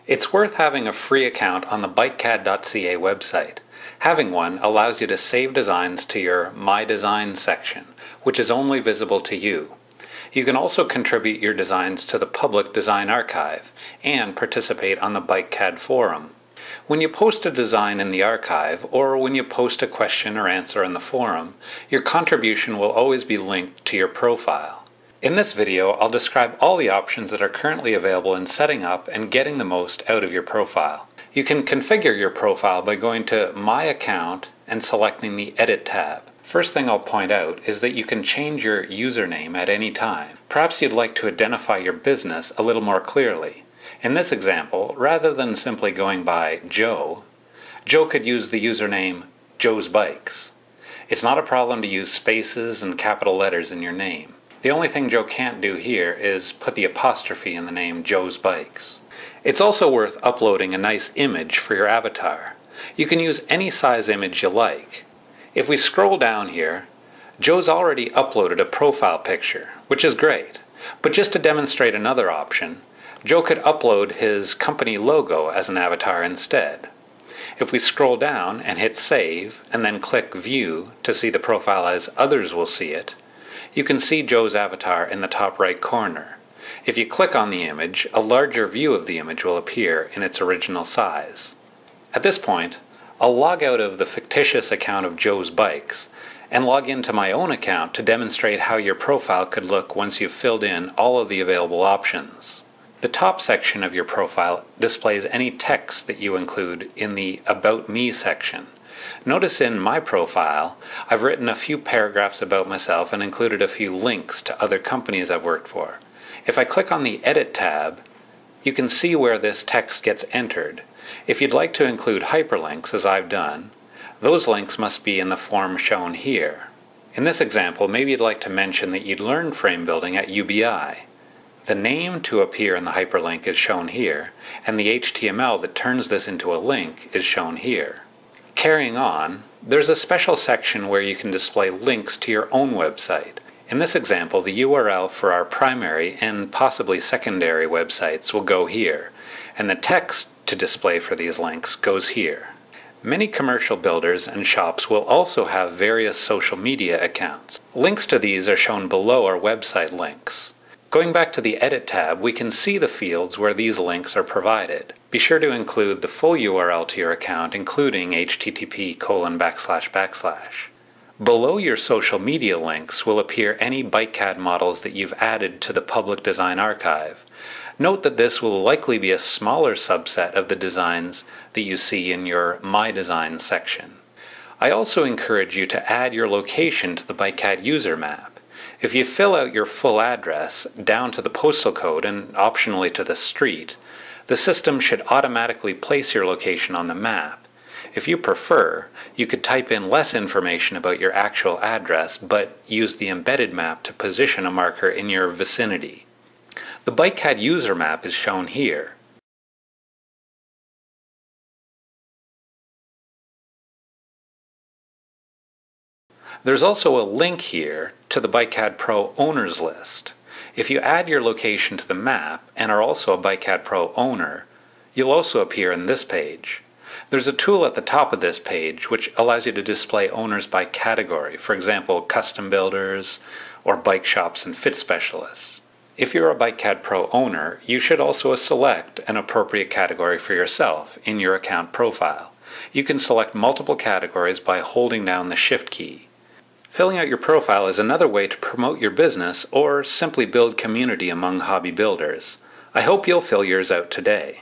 It's worth having a free account on the BikeCAD.ca website. Having one allows you to save designs to your My Design section, which is only visible to you. You can also contribute your designs to the public design archive and participate on the BikeCAD forum. When you post a design in the archive, or when you post a question or answer in the forum, your contribution will always be linked to your profile. In this video, I'll describe all the options that are currently available in setting up and getting the most out of your profile. You can configure your profile by going to My Account and selecting the Edit tab. First thing I'll point out is that you can change your username at any time. Perhaps you'd like to identify your business a little more clearly. In this example, rather than simply going by Joe, Joe could use the username Joe's Bikes. It's not a problem to use spaces and capital letters in your name. The only thing Joe can't do here is put the apostrophe in the name Joe's Bikes. It's also worth uploading a nice image for your avatar. You can use any size image you like. If we scroll down here, Joe's already uploaded a profile picture, which is great. But just to demonstrate another option, Joe could upload his company logo as an avatar instead. If we scroll down and hit Save, and then click View to see the profile as others will see it, you can see Joe's avatar in the top right corner. If you click on the image, a larger view of the image will appear in its original size. At this point, I'll log out of the fictitious account of Joe's Bikes and log into my own account to demonstrate how your profile could look once you've filled in all of the available options. The top section of your profile displays any text that you include in the About Me section. Notice in my profile, I've written a few paragraphs about myself and included a few links to other companies I've worked for. If I click on the Edit tab, you can see where this text gets entered. If you'd like to include hyperlinks, as I've done, those links must be in the form shown here. In this example, maybe you'd like to mention that you'd learned frame building at UBI. The name to appear in the hyperlink is shown here, and the HTML that turns this into a link is shown here. Carrying on, there's a special section where you can display links to your own website. In this example, the URL for our primary and possibly secondary websites will go here, and the text to display for these links goes here. Many commercial builders and shops will also have various social media accounts. Links to these are shown below our website links. Going back to the Edit tab, we can see the fields where these links are provided. Be sure to include the full URL to your account, including http://. Below your social media links will appear any BikeCAD models that you've added to the public design archive. Note that this will likely be a smaller subset of the designs that you see in your My Design section. I also encourage you to add your location to the BikeCAD user map. If you fill out your full address down to the postal code and optionally to the street, the system should automatically place your location on the map. If you prefer, you could type in less information about your actual address, but use the embedded map to position a marker in your vicinity. The BikeCAD user map is shown here. There's also a link here to the BikeCAD Pro Owners list. If you add your location to the map and are also a BikeCAD Pro owner, you'll also appear in this page. There's a tool at the top of this page which allows you to display owners by category, for example, custom builders or bike shops and fit specialists. If you're a BikeCAD Pro owner, you should also select an appropriate category for yourself in your account profile. You can select multiple categories by holding down the Shift key. Filling out your profile is another way to promote your business or simply build community among hobby builders. I hope you'll fill yours out today.